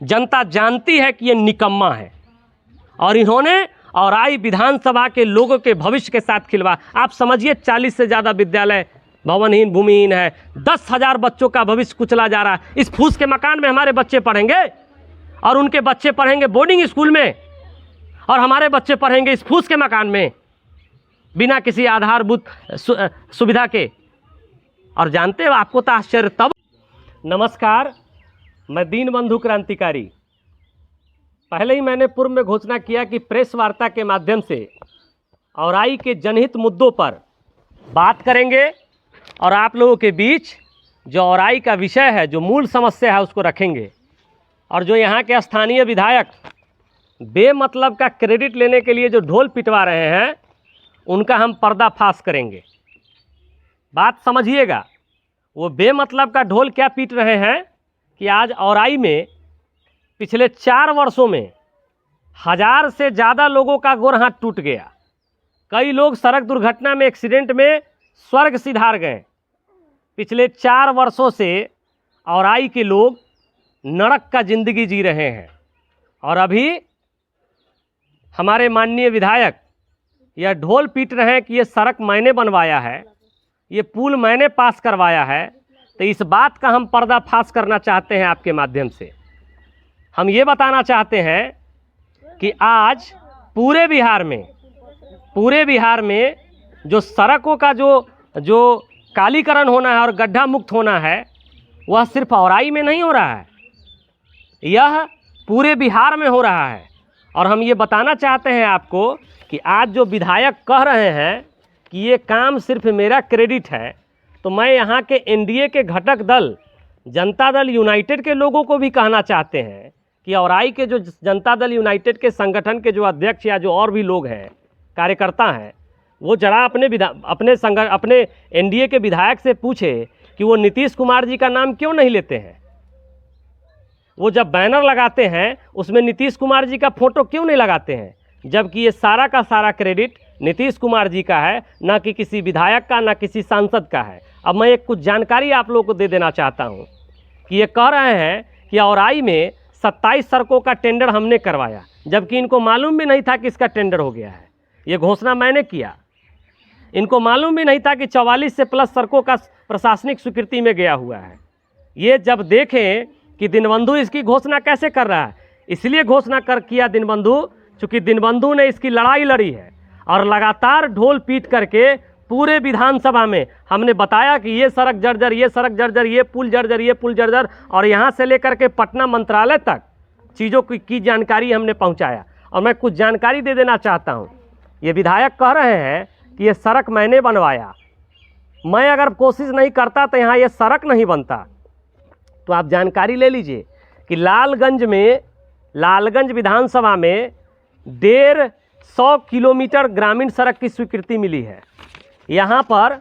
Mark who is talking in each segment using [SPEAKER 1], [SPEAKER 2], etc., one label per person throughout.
[SPEAKER 1] जनता जानती है कि ये निकम्मा है और इन्होंने औराई विधानसभा के लोगों के भविष्य के साथ खिलवा। आप समझिए 40 से ज़्यादा विद्यालय भवनहीन भूमिहीन है, 10,000 बच्चों का भविष्य कुचला जा रहा है। इस फूस के मकान में हमारे बच्चे पढ़ेंगे और उनके बच्चे पढ़ेंगे बोर्डिंग स्कूल में, और हमारे बच्चे पढ़ेंगे इस फूस के मकान में बिना किसी आधारभूत सुविधा के। और जानते हो, आपको तो आश्चर्य तब। नमस्कार, मैं दीनबंधु क्रांतिकारी। पहले ही मैंने पूर्व में घोषणा किया कि प्रेस वार्ता के माध्यम से औराई के जनहित मुद्दों पर बात करेंगे और आप लोगों के बीच जो औराई का विषय है, जो मूल समस्या है, उसको रखेंगे। और जो यहाँ के स्थानीय विधायक बेमतलब का क्रेडिट लेने के लिए जो ढोल पिटवा रहे हैं, उनका हम पर्दाफाश करेंगे। बात समझिएगा, वो बेमतलब का ढोल क्या पीट रहे हैं कि आज औराई में पिछले 4 वर्षों में 1000 से ज़्यादा लोगों का गोर हाथ टूट गया। कई लोग सड़क दुर्घटना में, एक्सीडेंट में स्वर्ग सिधार गए। पिछले 4 वर्षों से औराई के लोग नरक का ज़िंदगी जी रहे हैं। और अभी हमारे माननीय विधायक यह ढोल पीट रहे हैं कि ये सड़क मैंने बनवाया है, ये पुल मैंने पास करवाया है। तो इस बात का हम पर्दाफाश करना चाहते हैं आपके माध्यम से। हम ये बताना चाहते हैं कि आज पूरे बिहार में जो सड़कों का जो कालीकरण होना है और गड्ढा मुक्त होना है, वह सिर्फ औराई में नहीं हो रहा है, यह पूरे बिहार में हो रहा है। और हम ये बताना चाहते हैं आपको कि आज जो विधायक कह रहे हैं कि ये काम सिर्फ मेरा क्रेडिट है, तो मैं यहाँ के एनडीए के घटक दल जनता दल यूनाइटेड के लोगों को भी कहना चाहते हैं कि औराई के जो जनता दल यूनाइटेड के संगठन के जो अध्यक्ष या जो और भी लोग हैं, कार्यकर्ता हैं, वो जरा अपने एनडीए के विधायक से पूछे कि वो नीतीश कुमार जी का नाम क्यों नहीं लेते हैं। वो जब बैनर लगाते हैं उसमें नीतीश कुमार जी का फोटो क्यों नहीं लगाते हैं, जबकि ये सारा का सारा क्रेडिट नीतीश कुमार जी का है, ना कि किसी विधायक का, ना किसी सांसद का है। अब मैं एक कुछ जानकारी आप लोगों को दे देना चाहता हूँ कि ये कह रहे हैं कि औराई में 27 सड़कों का टेंडर हमने करवाया, जबकि इनको मालूम भी नहीं था कि इसका टेंडर हो गया है। ये घोषणा मैंने किया। इनको मालूम भी नहीं था कि 44 से प्लस सड़कों का प्रशासनिक स्वीकृति में गया हुआ है। ये जब देखें कि दीनबंधु इसकी घोषणा कैसे कर रहा है, इसलिए घोषणा किया दीनबंधु, चूँकि दीनबंधु ने इसकी लड़ाई लड़ी है और लगातार ढोल पीट करके पूरे विधानसभा में हमने बताया कि ये सड़क जर्जर, ये सड़क जर्जर, ये पुल जर्जर, ये पुल जर्जर, और यहाँ से लेकर के पटना मंत्रालय तक चीज़ों की जानकारी हमने पहुँचाया। और मैं कुछ जानकारी दे देना चाहता हूँ। ये विधायक कह रहे हैं कि ये सड़क मैंने बनवाया, मैं अगर कोशिश नहीं करता तो यहाँ ये सड़क नहीं बनता। तो आप जानकारी ले लीजिए कि लालगंज विधानसभा में 150 किलोमीटर ग्रामीण सड़क की स्वीकृति मिली है। यहाँ पर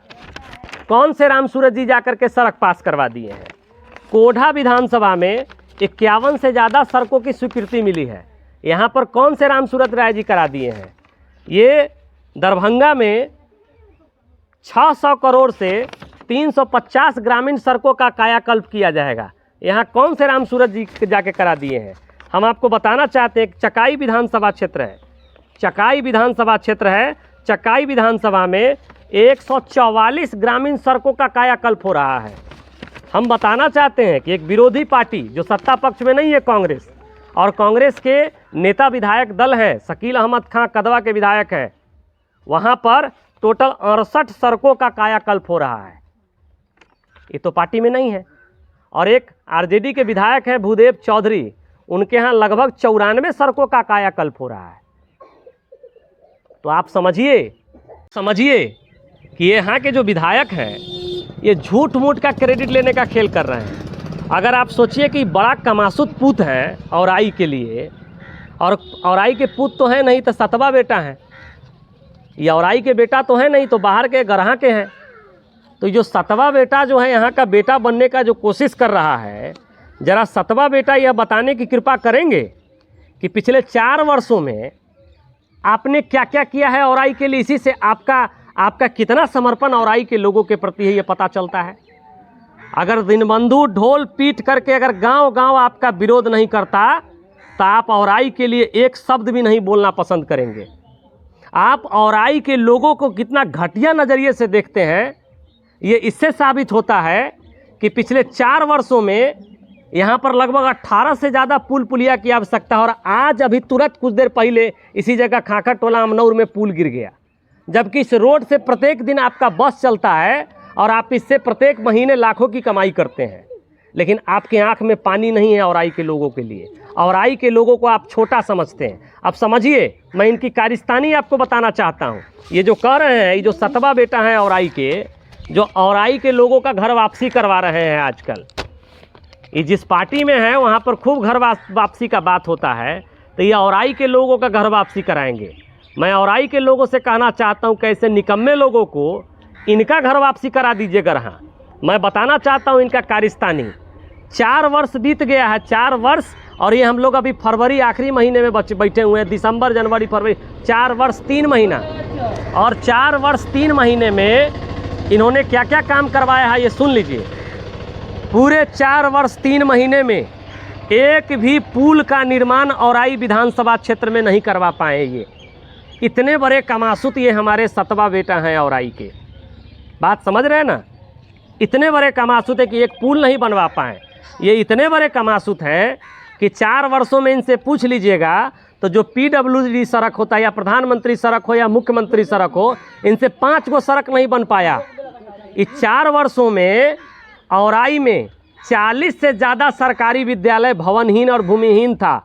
[SPEAKER 1] कौन से राम सूरत जी जाकर के सड़क पास करवा दिए हैं। कोढ़ा विधानसभा में 51 से ज़्यादा सड़कों की स्वीकृति मिली है, यहाँ पर कौन से राम सूरत राय जी करा दिए हैं। ये दरभंगा में 600 करोड़ से 350 ग्रामीण सड़कों का कायाकल्प किया जाएगा, यहाँ कौन से राम सूरत जी जाके करा दिए हैं। हम आपको बताना चाहते हैं, चकाई विधानसभा क्षेत्र है, चकाई विधानसभा में 144 ग्रामीण सड़कों का कायाकल्प हो रहा है। हम बताना चाहते हैं कि एक विरोधी पार्टी जो सत्ता पक्ष में नहीं है, कांग्रेस, और कांग्रेस के नेता विधायक दल हैं, शकील अहमद खां कदवा के विधायक हैं, वहाँ पर टोटल 68 सड़कों का कायाकल्प हो रहा है। ये तो पार्टी में नहीं है। और एक आरजेडी के विधायक हैं भूदेव चौधरी, उनके यहाँ लगभग 94 सड़कों का कायाकल्प हो रहा है। तो आप समझिए कि यहाँ के जो विधायक हैं ये झूठ मूठ का क्रेडिट लेने का खेल कर रहे हैं। अगर आप सोचिए कि बड़ा कमासुत पूत है औराई के लिए, और औराई के पूत तो हैं नहीं तो सतवा बेटा हैं, ये औराई के बेटा तो है नहीं तो बाहर के गरहा के हैं। तो जो सतवा बेटा जो है यहाँ का बेटा बनने का जो कोशिश कर रहा है, जरा सतवा बेटा यह बताने की कृपा करेंगे कि पिछले 4 वर्षों में आपने क्या क्या किया है औराई के लिए। इसी से आपका कितना समर्पण औराई के लोगों के प्रति है ये पता चलता है। अगर दीनबंधु ढोल पीट करके अगर गांव गांव आपका विरोध नहीं करता तो आप औराई के लिए एक शब्द भी नहीं बोलना पसंद करेंगे। आप औराई के लोगों को कितना घटिया नज़रिए से देखते हैं, ये इससे साबित होता है कि पिछले 4 वर्षों में यहाँ पर लगभग 18 से ज़्यादा पुल पुलिया की आवश्यकता है, और आज अभी तुरंत कुछ देर पहले इसी जगह खाखर टोला अमनौर में पुल गिर गया, जबकि इस रोड से प्रत्येक दिन आपका बस चलता है और आप इससे प्रत्येक महीने लाखों की कमाई करते हैं, लेकिन आपके आंख में पानी नहीं है औराई के लोगों के लिए। औराई के लोगों को आप छोटा समझते हैं। अब समझिए, मैं इनकी कारिस्तानी आपको बताना चाहता हूँ। ये जो कह रहे हैं, ये जो सतवा बेटा हैं औराई के, जो औराई के लोगों का घर वापसी करवा रहे हैं आजकल, ये जिस पार्टी में है वहाँ पर खूब घर वापसी का बात होता है, तो ये औराई के लोगों का घर वापसी कराएंगे। मैं औराई के लोगों से कहना चाहता हूँ, कैसे निकम्मे लोगों को इनका घर वापसी करा दीजिएगा। हाँ, मैं बताना चाहता हूँ इनका कारिस्तानी। 4 वर्ष बीत गया है, 4 वर्ष, और ये हम लोग अभी फरवरी आखिरी महीने में बैठे हुए हैं। दिसंबर, जनवरी, फरवरी, 4 वर्ष 3 महीना, और 4 वर्ष 3 महीने में इन्होंने क्या क्या काम करवाया है ये सुन लीजिए। पूरे 4 वर्ष 3 महीने में एक भी पुल का निर्माण औराई विधानसभा क्षेत्र में नहीं करवा पाए। ये इतने बड़े कमासुत ये हमारे सतवा बेटा हैं औराई के। बात समझ रहे हैं ना? इतने बड़े कमासुत है कि एक पुल नहीं बनवा पाए। ये इतने बड़े कमासुत हैं कि 4 वर्षों में इनसे पूछ लीजिएगा तो जो PWD सड़क होता है, या प्रधानमंत्री सड़क हो या मुख्यमंत्री सड़क हो, इनसे 5 गो सड़क नहीं बन पाया। इस 4 वर्षों में औराई में 40 से ज़्यादा सरकारी विद्यालय भवनहीन और भूमिहीन था।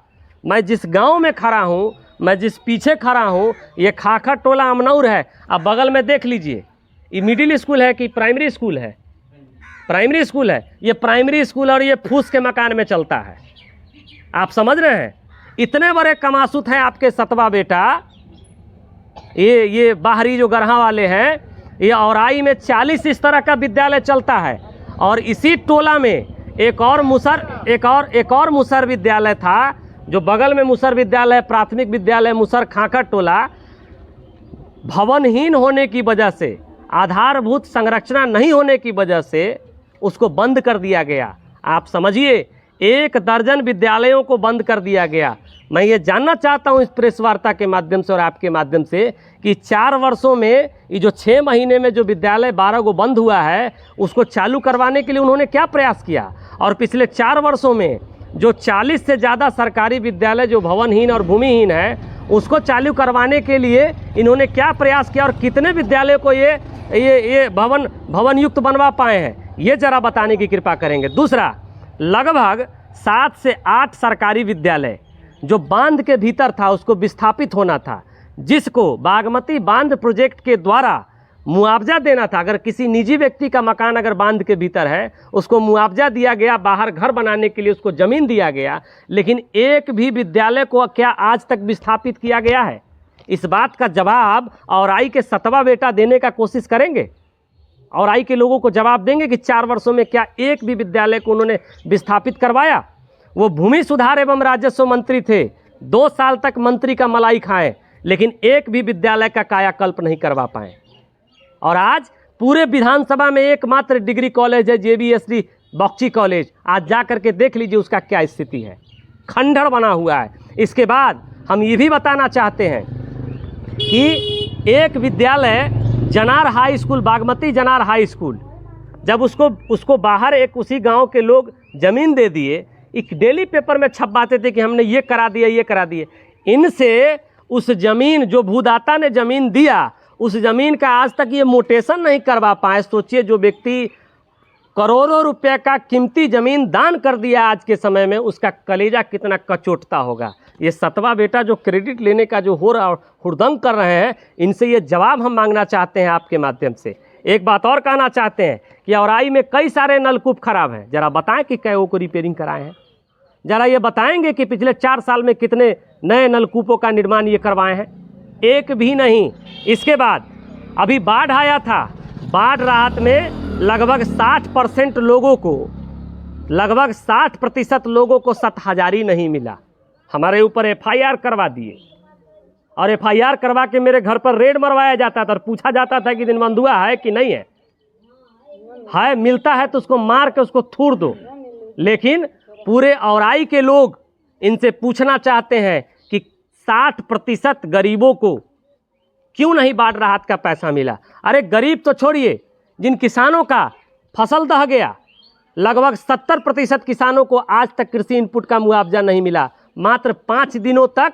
[SPEAKER 1] मैं जिस गांव में खड़ा हूं, मैं जिस पीछे खड़ा हूं, ये खाखर टोला अमनौर है। अब बगल में देख लीजिए, ये मिडिल स्कूल है कि प्राइमरी स्कूल है? प्राइमरी स्कूल है। ये प्राइमरी स्कूल और ये फूस के मकान में चलता है। आप समझ रहे हैं? इतने बड़े कमासुत हैं आपके सतवा बेटा। ये बाहरी जो गढ़ा वाले हैं, ये औराई में 40 इस तरह का विद्यालय चलता है, और इसी टोला में एक और मुसर विद्यालय था, जो बगल में मुसर विद्यालय, प्राथमिक विद्यालय मुसर खाखर टोला, भवनहीन होने की वजह से, आधारभूत संरचना नहीं होने की वजह से उसको बंद कर दिया गया। आप समझिए, 1 दर्जन विद्यालयों को बंद कर दिया गया। मैं ये जानना चाहता हूँ इस प्रेस वार्ता के माध्यम से और आपके माध्यम से कि 4 वर्षों में ये जो 6 महीने में जो विद्यालय 12 को बंद हुआ है, उसको चालू करवाने के लिए उन्होंने क्या प्रयास किया, और पिछले 4 वर्षों में जो 40 से ज़्यादा सरकारी विद्यालय जो भवनहीन और भूमिहीन है, उसको चालू करवाने के लिए इन्होंने क्या प्रयास किया, और कितने विद्यालय को ये भवन युक्त बनवा पाए हैं, ये जरा बताने की कृपा करेंगे। दूसरा, लगभग 7 से 8 सरकारी विद्यालय जो बांध के भीतर था उसको विस्थापित होना था, जिसको बागमती बांध प्रोजेक्ट के द्वारा मुआवजा देना था। अगर किसी निजी व्यक्ति का मकान अगर बांध के भीतर है, उसको मुआवजा दिया गया, बाहर घर बनाने के लिए उसको ज़मीन दिया गया, लेकिन एक भी विद्यालय को क्या आज तक विस्थापित किया गया है? इस बात का जवाब औराई के सतवा बेटा देने का कोशिश करेंगे। औराई के लोगों को जवाब देंगे कि 4 वर्षों में क्या एक भी विद्यालय को उन्होंने विस्थापित करवाया? वो भूमि सुधार एवं राजस्व मंत्री थे, 2 साल तक मंत्री का मलाई खाए, लेकिन एक भी विद्यालय का कायाकल्प नहीं करवा पाए। और आज पूरे विधानसभा में एकमात्र डिग्री कॉलेज है JBSD बख्शी कॉलेज। आज जा करके देख लीजिए उसका क्या स्थिति है, खंडहर बना हुआ है। इसके बाद हम ये भी बताना चाहते हैं कि एक विद्यालय Janar high school, Bagmati Janar high school, जब उसको बाहर एक उसी गांव के लोग ज़मीन दे दिए, एक डेली पेपर में छपवाते थे कि हमने ये करा दिया, ये करा दिए। इनसे उस ज़मीन, जो भूदाता ने ज़मीन दिया, उस ज़मीन का आज तक ये मोटेशन नहीं करवा पाए। सोचिए, जो व्यक्ति करोड़ों रुपए का कीमती ज़मीन दान कर दिया आज के समय में, उसका कलेजा कितना कचोटता होगा। ये सतवा बेटा जो क्रेडिट लेने का जो हो रहा हुड़दंग कर रहे हैं, इनसे ये जवाब हम मांगना चाहते हैं आपके माध्यम से। एक बात और कहना चाहते हैं कि औराई में कई सारे नलकूप खराब हैं, ज़रा बताएं कि कई को रिपेयरिंग कराए हैं। ज़रा ये बताएंगे कि पिछले 4 साल में कितने नए नलकूपों का निर्माण ये करवाए हैं? एक भी नहीं। इसके बाद अभी बाढ़ आया था, बाढ़ राहत में लगभग 60% लोगों को, लगभग 60% लोगों को 7,000 नहीं मिला। हमारे ऊपर FIR करवा दिए, और FIR करवा के मेरे घर पर रेड मरवाया जाता था और पूछा जाता था कि दीनबंधुआ है कि नहीं है। है, मिलता है तो उसको मार के उसको थूर दो। लेकिन पूरे औराई के लोग इनसे पूछना चाहते हैं कि 60% गरीबों को क्यों नहीं बाढ़ राहत का पैसा मिला। अरे गरीब तो छोड़िए, जिन किसानों का फसल दह गया, लगभग 70% किसानों को आज तक कृषि इनपुट का मुआवजा नहीं मिला। मात्र 5 दिनों तक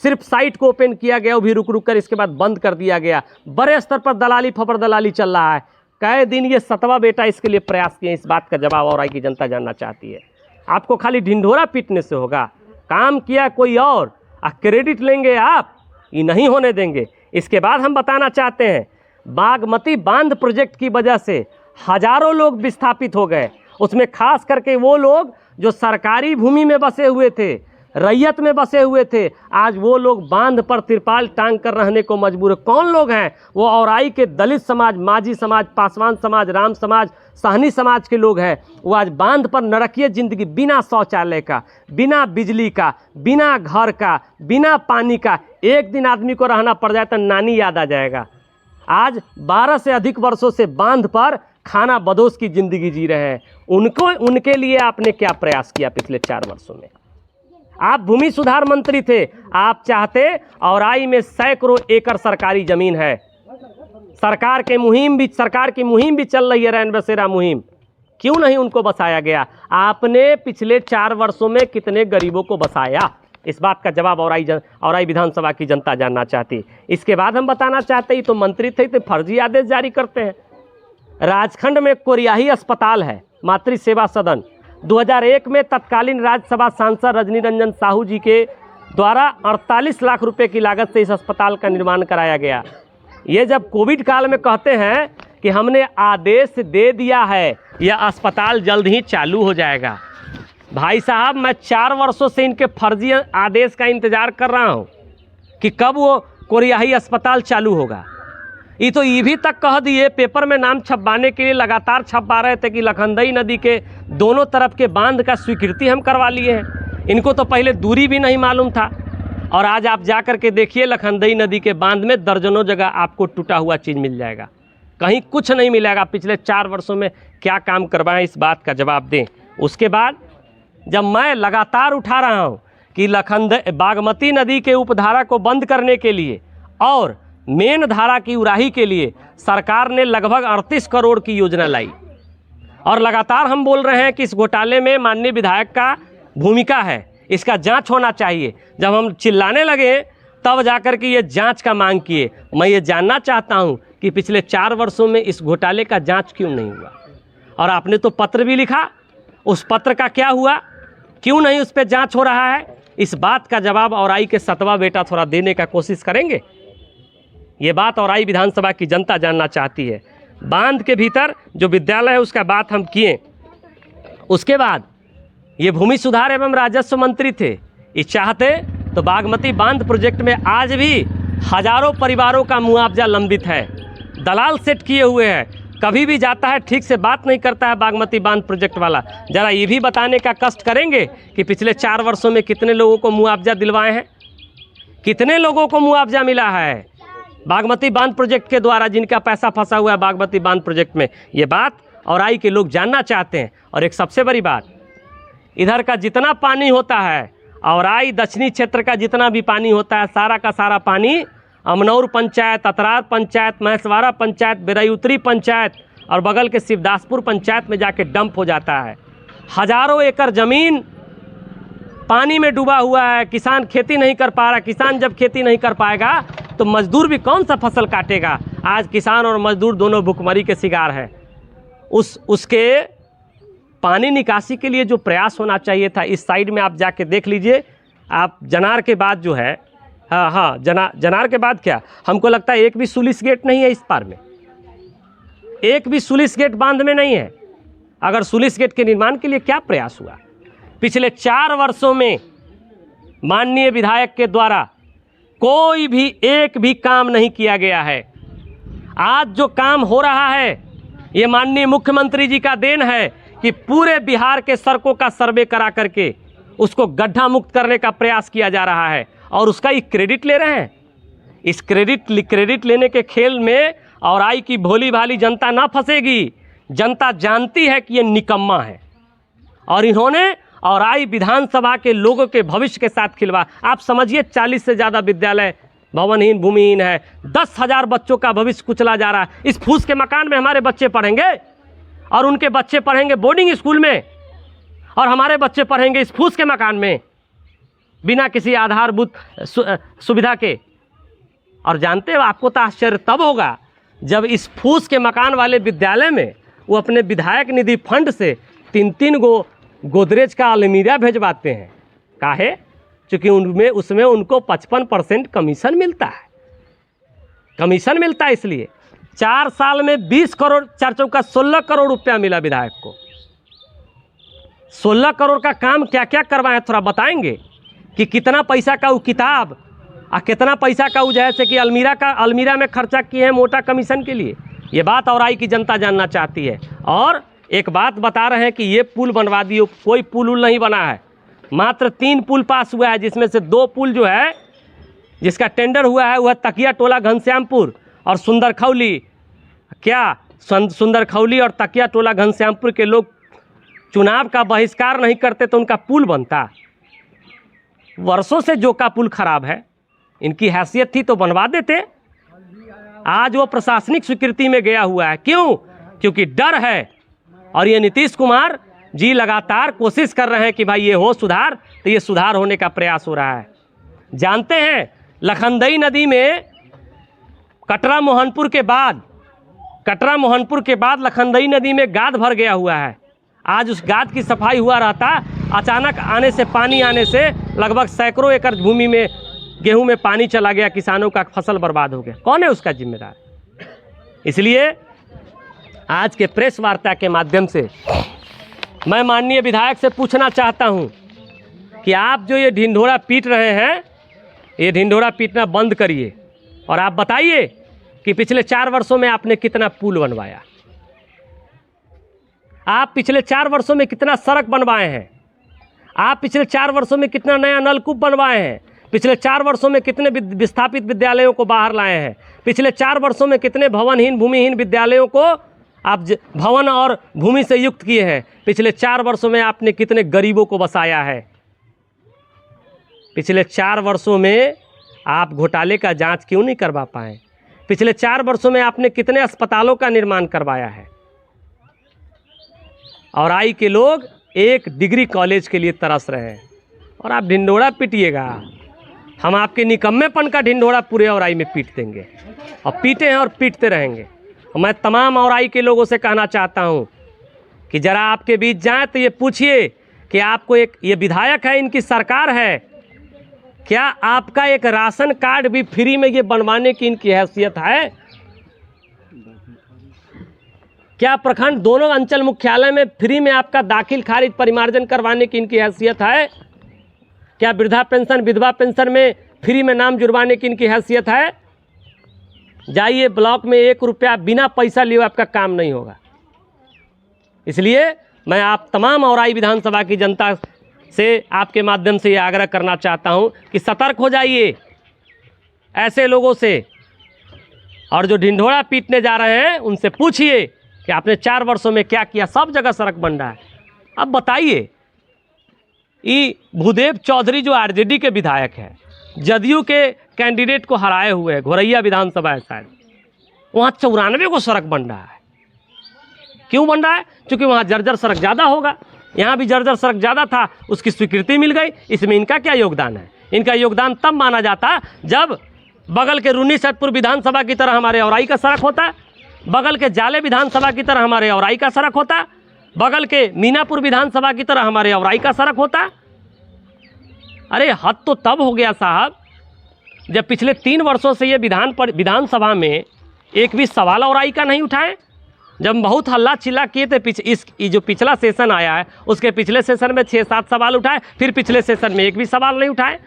[SPEAKER 1] सिर्फ साइट को ओपन किया गया, वो भी रुक रुक कर, इसके बाद बंद कर दिया गया। बड़े स्तर पर दलाली फबर दलाली चल रहा है। कई दिन ये सतवा बेटा इसके लिए प्रयास किए, इस बात का जवाब औराई की जनता जानना चाहती है। आपको खाली ढिंढोरा पीटने से होगा, काम किया कोई और क्रेडिट लेंगे आप, ये नहीं होने देंगे। इसके बाद हम बताना चाहते हैं, बागमती बांध प्रोजेक्ट की वजह से हजारों लोग विस्थापित हो गए। उसमें खास करके वो लोग जो सरकारी भूमि में बसे हुए थे, रैयत में बसे हुए थे, आज वो लोग बांध पर तिरपाल टांग कर रहने को मजबूर है। कौन लोग हैं? वो औराई के दलित समाज, माझी समाज, पासवान समाज, राम समाज, सहनी समाज के लोग हैं। वो आज बांध पर नरकीय जिंदगी, बिना शौचालय का, बिना बिजली का, बिना घर का, बिना पानी का, एक दिन आदमी को रहना पड़ जाए तो नानी याद आ जाएगा। आज 12 से अधिक वर्षों से बांध पर खाना बदोश की जिंदगी जी रहे हैं। उनके लिए आपने क्या प्रयास किया पिछले 4 वर्षों में? आप भूमि सुधार मंत्री थे, आप चाहते, औराई में सैकड़ों एकड़ सरकारी जमीन है, सरकार की मुहिम भी चल रही है, रैन बसेरा मुहिम, क्यों नहीं उनको बसाया गया? आपने पिछले 4 वर्षों में कितने गरीबों को बसाया? इस बात का जवाब औराई विधानसभा की जनता जानना चाहती। इसके बाद हम बताना चाहते हैं, तो मंत्री थे तो फर्जी आदेश जारी करते हैं। राजखंड में कोरियाही अस्पताल है, मातृ सेवा सदन, 2001 में तत्कालीन राज्यसभा सांसद रजनी रंजन साहू जी के द्वारा 48 लाख रुपए की लागत से इस अस्पताल का निर्माण कराया गया। ये जब कोविड काल में कहते हैं कि हमने आदेश दे दिया है, यह अस्पताल जल्द ही चालू हो जाएगा। भाई साहब, मैं 4 वर्षों से इनके फर्जी आदेश का इंतजार कर रहा हूँ कि कब वो कोरियाही अस्पताल चालू होगा। ये भी तक कह दिए, पेपर में नाम छपवाने के लिए लगातार छपवा रहे थे कि लखनदई नदी के दोनों तरफ के बांध का स्वीकृति हम करवा लिए हैं। इनको तो पहले दूरी भी नहीं मालूम था। और आज आप जा कर के देखिए, लखनदई नदी के बांध में दर्जनों जगह आपको टूटा हुआ चीज़ मिल जाएगा, कहीं कुछ नहीं मिलेगा। पिछले 4 वर्षों में क्या काम करवाएं, इस बात का जवाब दें। उसके बाद जब मैं लगातार उठा रहा हूँ कि बागमती नदी के उपधारा को बंद करने के लिए और मेन धारा की उराही के लिए सरकार ने लगभग 38 करोड़ की योजना लाई, और लगातार हम बोल रहे हैं कि इस घोटाले में माननीय विधायक का भूमिका है, इसका जांच होना चाहिए। जब हम चिल्लाने लगे तब जाकर के ये जांच का मांग किए। मैं ये जानना चाहता हूं कि पिछले 4 वर्षों में इस घोटाले का जांच क्यों नहीं हुआ? और आपने तो पत्र भी लिखा, उस पत्र का क्या हुआ? क्यों नहीं उस पर जांच हो रहा है? इस बात का जवाब औराई के सतवा बेटा थोड़ा देने का कोशिश करेंगे। ये बात औराई विधानसभा की जनता जानना चाहती है। बांध के भीतर जो विद्यालय है उसका बात हम किए। उसके बाद ये भूमि सुधार एवं राजस्व मंत्री थे, ये चाहते तो बागमती बांध प्रोजेक्ट में आज भी हजारों परिवारों का मुआवजा लंबित है। दलाल सेट किए हुए हैं, कभी भी जाता है ठीक से बात नहीं करता है बागमती बांध प्रोजेक्ट वाला। जरा ये भी बताने का कष्ट करेंगे कि पिछले 4 वर्षों में कितने लोगों को मुआवजा दिलवाए हैं, कितने लोगों को मुआवजा मिला है बागमती बांध प्रोजेक्ट के द्वारा, जिनका पैसा फंसा हुआ है बागमती बांध प्रोजेक्ट में। ये बात औराई के लोग जानना चाहते हैं। और एक सबसे बड़ी बात, इधर का जितना पानी होता है, औराई दक्षिणी क्षेत्र का जितना भी पानी होता है, सारा का सारा पानी अमनौर पंचायत, अतरार पंचायत, महेशवाड़ा पंचायत, बेरई पंचायत और बगल के शिवदासपुर पंचायत में जाके डंप हो जाता है। हजारों एकड़ ज़मीन पानी में डूबा हुआ है, किसान खेती नहीं कर पा रहा। किसान जब खेती नहीं कर पाएगा तो मजदूर भी कौन सा फसल काटेगा? आज किसान और मजदूर दोनों भुखमरी के शिकार हैं। उसके पानी निकासी के लिए जो प्रयास होना चाहिए था, इस साइड में आप जाके देख लीजिए। आप जनार के बाद जो है, हाँ जनार के बाद क्या, हमको लगता है एक भी सुलिस गेट नहीं है इस पार में, एक भी सुलिस गेट बांध में नहीं है। अगर सुलिस गेट के निर्माण के लिए क्या प्रयास हुआ? पिछले 4 वर्षों में माननीय विधायक के द्वारा कोई भी एक भी काम नहीं किया गया है। आज जो काम हो रहा है ये माननीय मुख्यमंत्री जी का देन है कि पूरे बिहार के सड़कों का सर्वे करा करके उसको गड्ढा मुक्त करने का प्रयास किया जा रहा है, और उसका ये क्रेडिट ले रहे हैं। इस क्रेडिट लेने के खेल में औराई की भोली भाली जनता ना फंसेगी जनता जानती है कि ये निकम्मा है और इन्होंने औराई विधानसभा के लोगों के भविष्य के साथ खिलवा। आप समझिए 40 से ज़्यादा विद्यालय भवनहीन भूमिहीन है, 10,000 बच्चों का भविष्य कुचला जा रहा है। इस फूस के मकान में हमारे बच्चे पढ़ेंगे और उनके बच्चे पढ़ेंगे बोर्डिंग स्कूल में, और हमारे बच्चे पढ़ेंगे इस फूस के मकान में बिना किसी आधारभूत सुविधा के। और जानते हो, आपको तो आश्चर्य तब होगा जब इस फूस के मकान वाले विद्यालय में वो अपने विधायक निधि फंड से 3-3 गो गोदरेज का अलमीरा भेजवाते हैं। काहे? क्योंकि उसमें उनको 55% कमीशन मिलता है, कमीशन मिलता है। इसलिए 4 साल में 20 करोड़, 4 चौका 16 करोड़ रुपया मिला विधायक को। 16 करोड़ का काम क्या क्या करवाएं, थोड़ा बताएंगे कि कितना पैसा का वो किताब और कितना पैसा का वो जैसे कि अलमीरा में खर्चा किए हैं मोटा कमीशन के लिए। ये बात औराई की जनता जानना चाहती है। और एक बात बता रहे हैं कि ये पुल बनवा दिए, कोई पुल नहीं बना है, मात्र 3 पुल पास हुआ है, जिसमें से 2 पुल जो है जिसका टेंडर हुआ है वह तकिया टोला घनश्यामपुर और सुंदरखौली। क्या सुंदरखौली और तकिया टोला घनश्यामपुर के लोग चुनाव का बहिष्कार नहीं करते तो उनका पुल बनता? वर्षों से जो का पुल खराब है, इनकी हैसियत थी तो बनवा देते। आज वो प्रशासनिक स्वीकृति में गया हुआ है। क्यों? क्योंकि डर है। और ये नीतीश कुमार जी लगातार कोशिश कर रहे हैं कि भाई ये हो सुधार, तो ये सुधार होने का प्रयास हो रहा है। जानते हैं, लखनदई नदी में कटरा मोहनपुर के बाद लखनदई नदी में गाद भर गया हुआ है। आज उस गाद की सफाई हुआ रहता, अचानक आने से पानी आने से लगभग सैकड़ों एकड़ भूमि में गेहूं में पानी चला गया, किसानों का फसल बर्बाद हो गया। कौन है उसका जिम्मेदार? इसलिए आज के प्रेस वार्ता के माध्यम से मैं माननीय विधायक से पूछना चाहता हूं कि आप जो ये ढिंढोरा पीट रहे हैं, ये ढिंढोरा पीटना बंद करिए और आप बताइए कि पिछले 4 वर्षों में आपने कितना पुल बनवाया, आप पिछले 4 वर्षों में कितना सड़क बनवाए हैं, आप पिछले 4 वर्षों में कितना नया नलकूप बनवाए हैं, पिछले 4 वर्षों में कितने विस्थापित विद्यालयों को बाहर लाए हैं, पिछले 4 वर्षों में कितने भवनहीन भूमिहीन विद्यालयों को आप भवन और भूमि से युक्त किए हैं, पिछले 4 वर्षों में आपने कितने गरीबों को बसाया है, पिछले 4 वर्षों में आप घोटाले का जांच क्यों नहीं करवा पाए, पिछले 4 वर्षों में आपने कितने अस्पतालों का निर्माण करवाया है। औराई के लोग एक डिग्री कॉलेज के लिए तरस रहे हैं और आप ढिंढोरा पीटिएगा। हम आपके निकम्मेपन का ढिंढोरा पूरे औराई में पीट देंगे और पीटे हैं और पीटते रहेंगे। मैं तमाम औराई के लोगों से कहना चाहता हूं कि ज़रा आपके बीच जाएं तो ये पूछिए कि आपको एक ये विधायक है, इनकी सरकार है, क्या आपका एक राशन कार्ड भी फ्री में ये बनवाने की इनकी हैसियत है? क्या प्रखंड दोनों अंचल मुख्यालय में फ्री में आपका दाखिल खारिज परिमार्जन करवाने की इनकी हैसियत है? क्या वृद्धा पेंशन विधवा पेंशन में फ्री में नाम जुड़वाने की इनकी हैसियत है? जाइए ब्लॉक में 1 रुपया बिना पैसा लिए आपका काम नहीं होगा। इसलिए मैं आप तमाम औराई विधानसभा की जनता से आपके माध्यम से ये आग्रह करना चाहता हूं कि सतर्क हो जाइए ऐसे लोगों से, और जो ढिंढोरा पीटने जा रहे हैं उनसे पूछिए कि आपने 4 वर्षों में क्या किया। सब जगह सड़क बन रहा है। अब बताइए, ये भूदेव चौधरी जो आरजेडी के विधायक है, जदयू के कैंडिडेट को हराए हुए है, घोरैया विधानसभा है शायद, वहाँ 94 को सड़क बन रहा है। क्यों बन रहा है? क्योंकि वहाँ जर्जर सड़क ज़्यादा होगा, यहाँ भी जर्जर सड़क ज़्यादा था, उसकी स्वीकृति मिल गई। इसमें इनका क्या योगदान है? इनका योगदान तब माना जाता जब बगल के रूनी सैदपुर विधानसभा की तरह हमारे औराई का सड़क होता, बगल के जाले विधानसभा की तरह हमारे औराई का सड़क होता, बगल के मीनापुर विधानसभा की तरह हमारे औराई का सड़क होता। अरे हद तो तब हो गया साहब जब पिछले 3 वर्षों से ये विधानसभा में एक भी सवाल औराई का नहीं उठाए। जब बहुत हल्ला चिल्ला किए थे, जो पिछला सेशन आया है उसके पिछले सेशन में 6-7 सवाल उठाए, फिर पिछले सेशन में एक भी सवाल नहीं उठाए,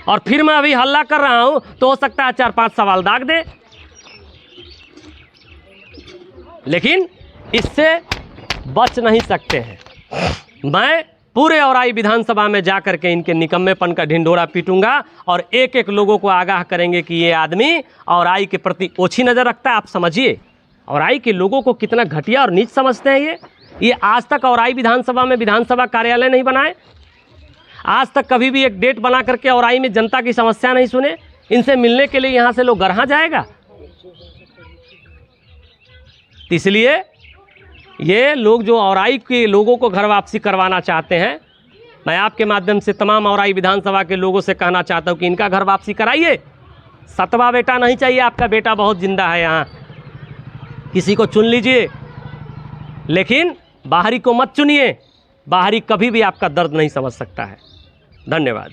[SPEAKER 1] और फिर मैं अभी हल्ला कर रहा हूं तो हो सकता है 4-5 सवाल दाग दे। लेकिन इससे बच नहीं सकते हैं। मैं पूरे औराई विधानसभा में जाकर के इनके निकम्मेपन का ढिंढोरा पीटूंगा और एक-एक लोगों को आगाह करेंगे कि ये आदमी औराई के प्रति ओछी नज़र रखता है। आप समझिए, औराई के लोगों को कितना घटिया और नीच समझते हैं ये आज तक औराई विधानसभा में विधानसभा कार्यालय नहीं बनाए, आज तक कभी भी एक डेट बना करके औराई में जनता की समस्या नहीं सुने। इनसे मिलने के लिए यहाँ से लोग गरहा जाएगा। इसलिए ये लोग जो औराई के लोगों को घर वापसी करवाना चाहते हैं, मैं आपके माध्यम से तमाम औराई विधानसभा के लोगों से कहना चाहता हूँ कि इनका घर वापसी कराइए। सतवा बेटा नहीं चाहिए, आपका बेटा बहुत जिंदा है यहाँ, किसी को चुन लीजिए, लेकिन बाहरी को मत चुनिए। बाहरी कभी भी आपका दर्द नहीं समझ सकता है। धन्यवाद।